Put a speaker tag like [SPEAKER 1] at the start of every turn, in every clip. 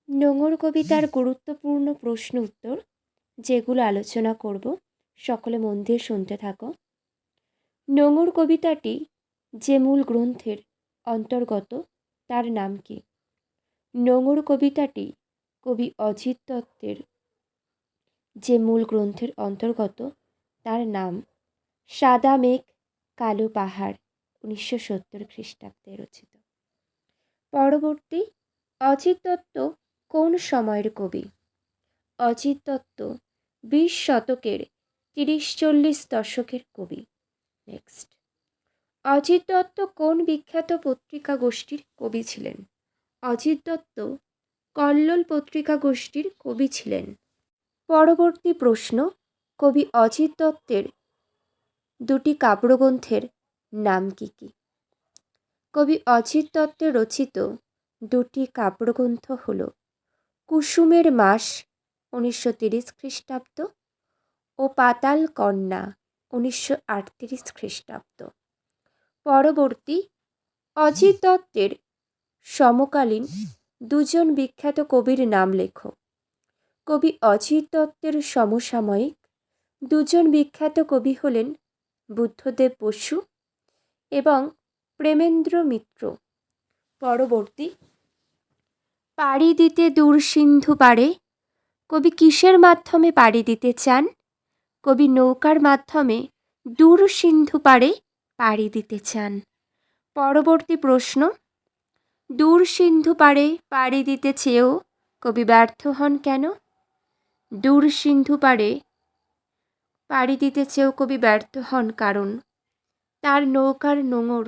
[SPEAKER 1] নোঙর কবিতার গুরুত্বপূর্ণ প্রশ্ন উত্তর যেগুলো আলোচনা করব, সকলে মন দিয়ে শুনতে থাকো। নোঙর কবিতাটি যে মূল গ্রন্থের অন্তর্গত তার নাম কি? নোঙর কবিতাটি কবি অজিত দত্তের যে মূল গ্রন্থের অন্তর্গত তার নাম সাদা মেঘ কালো পাহাড়, 1970 খ্রিস্টাব্দে রচিত। পরবর্তী, অজিত দত্ত কোন সময়ের কবি? অজিত দত্ত 20 শতকের 30-40 দশকের কবি। নেক্সট, অজিত দত্ত কোন বিখ্যাত পত্রিকা গোষ্ঠীর কবি ছিলেন? অজিত দত্ত কল্লোল পত্রিকা গোষ্ঠীর কবি ছিলেন। পরবর্তী প্রশ্ন, কবি অজিত দত্তের দুটি কাব্যগ্রন্থের নাম কি কি? কবি অজিত দত্তের রচিত দুটি কাব্যগ্রন্থ হল কুসুমের মাস, 1930 খ্রিস্টাব্দ ও পাতাল কন্যা, 1938 খ্রিস্টাব্দ। পরবর্তী, অজিত দত্তের সমকালীন দুজন বিখ্যাত কবির নাম লেখো। কবি অজিত দত্তের সমসাময়িক দুজন বিখ্যাত কবি হলেন বুদ্ধদেব বসু এবং প্রেমেন্দ্র মিত্র। পরবর্তী, পাড়ি দিতে দূর সিন্ধু পাড়ে, কবি কিসের মাধ্যমে পাড়ি দিতে চান? কবি নৌকার মাধ্যমে দূর সিন্ধু পাড়ে পাড়ি দিতে চান। পরবর্তী প্রশ্ন, দূর সিন্ধু পাড়ে পাড়ি দিতে চেয়েও কবি ব্যর্থ হন কেন? দূর সিন্ধু পাড়ে পাড়ি দিতে চেয়েও কবি ব্যর্থ হন কারণ তার নৌকার নোঙর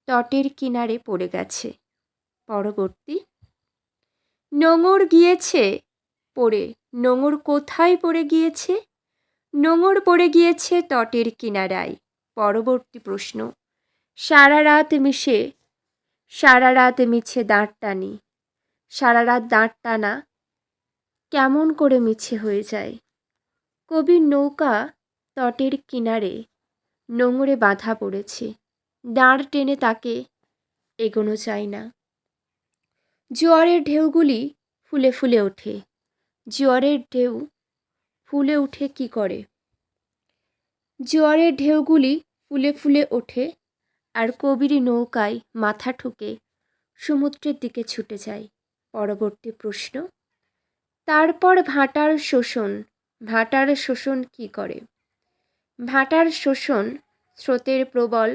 [SPEAKER 1] তটের কিনারে পড়ে গেছে। পরবর্তী, নোঙর গিয়েছে পড়ে, নোঙর কোথায় পড়ে গিয়েছে? নোঙর পড়ে গিয়েছে তটের কিনারায়। পরবর্তী প্রশ্ন, সারা রাত মিছে দাঁড় টানি, সারা রাত দাঁড় টানা কেমন করে মিছে হয়ে যায়? কবির নৌকা তটের কিনারে নোঙরে বাঁধা পড়েছে, দাঁড় টেনে তাকে এগোনো চায় না। জোয়ারের ঢেউগুলি ফুলে ফুলে ওঠে, জোয়ারের ঢেউ ফুলে উঠে কি করে? জোয়ারের ঢেউগুলি ফুলে ফুলে ওঠে আর কবির নৌকায় মাথা ঠুকে সমুদ্রের দিকে ছুটে যায়। পরবর্তী প্রশ্ন, তারপর ভাটার শোষণ কি করে? ভাটার শোষণ স্রোতের প্রবল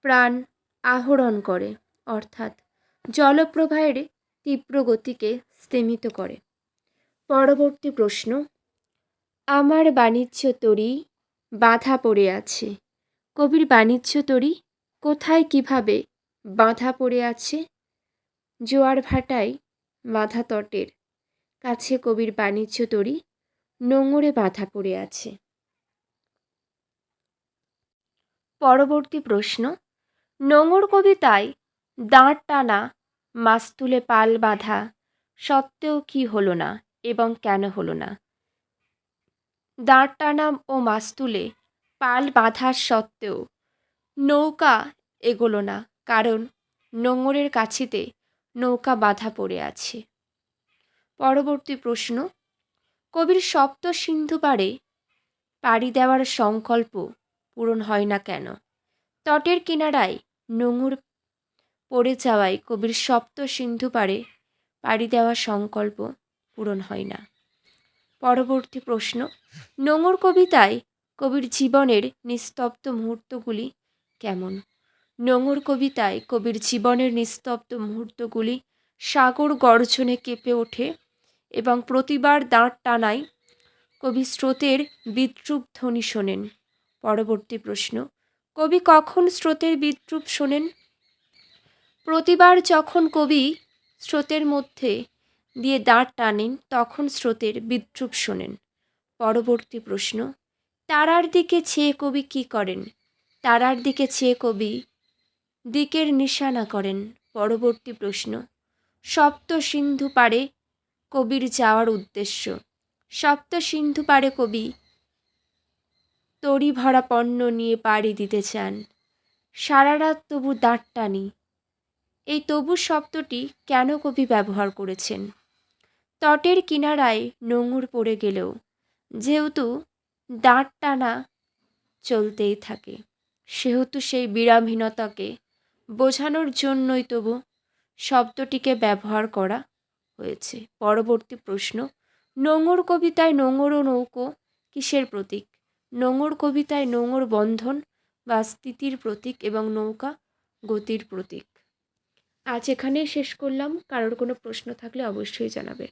[SPEAKER 1] প্রাণ আহরণ করে, অর্থাৎ জলপ্রবাহের তীব্র গতিকে স্তিমিত করে। পরবর্তী প্রশ্ন, আমার বাণিজ্য তরী বাঁধা পড়ে আছে, কবির বাণিজ্য তরী কোথায় কিভাবে বাঁধা পড়ে আছে? জোয়ার ভাটায় বাঁধা তটের কাছে কবির বাণিজ্য তরী নোঙরে বাঁধা পড়ে আছে। পরবর্তী প্রশ্ন, নোঙর কবিতায় দাঁড় টানা মাছ তুলে পাল বাঁধা সত্ত্বেও কি হলো না এবং কেন হলো না? দাঁড় টানা ও মাছ তুলে পাল বাঁধার সত্ত্বেও নৌকা এগোলো না কারণ নোঙরের কাছিতে নৌকা বাঁধা পড়ে আছে। পরবর্তী প্রশ্ন, কবির সপ্ত সিন্ধু পাড়ে পাড়ি দেওয়ার সংকল্প পূরণ হয় না কেন? তটের কিনারায় নোঙর পড়ে যাওয়ায় কবির সপ্ত সিন্ধু পাড়ে পাড়ি দেওয়ার সংকল্প পূরণ হয় না। পরবর্তী প্রশ্ন, নোঙর কবিতায় কবির জীবনের নিস্তব্ধ মুহূর্তগুলি কেমন? নোঙর কবিতায় কবির জীবনের নিস্তব্ধ মুহূর্তগুলি সাগর গর্জনে কেঁপে ওঠে এবং প্রতিবার দাঁড় টানায় কবি স্রোতের বিদ্রূপ ধ্বনি শোনেন। পরবর্তী প্রশ্ন, কবি কখন স্রোতের বিদ্রূপ শোনেন? প্রতিবার যখন কবি স্রোতের মধ্যে দিয়ে দাঁড় টানেন তখন স্রোতের বিদ্রূপ শোনেন। পরবর্তী প্রশ্ন, তারার দিকে চেয়ে কবি কী করেন? তারার দিকে চেয়ে কবি দিকের নিশানা করেন। পরবর্তী প্রশ্ন, সপ্ত সিন্ধু পাড়ে কবির যাওয়ার উদ্দেশ্য? সপ্ত সিন্ধু পাড়ে কবি তরি ভরা পণ্য নিয়ে পাড়ি দিতে চান। সারা রাত তবু দাঁড় টানি, এই তবু শব্দটি কেন কবি ব্যবহার করেছেন? তটের কিনারায় নোঙর পড়ে গেলেও যেহেতু দাঁড় টানা চলতেই থাকে, সেহেতু সেই বিরামহীনতাকে বোঝানোর জন্যই তবু শব্দটিকে ব্যবহার করা হয়েছে। পরবর্তী প্রশ্ন, নোঙর কবিতায় নোঙর ও নৌকো কিসের প্রতীক? নোঙর কবিতায় নোঙর বন্ধন বা স্থিতির প্রতীক এবং নৌকা গতির প্রতীক। আজ এখানেই শেষ করলাম। কারোর কোনো প্রশ্ন থাকলে অবশ্যই জানাবে।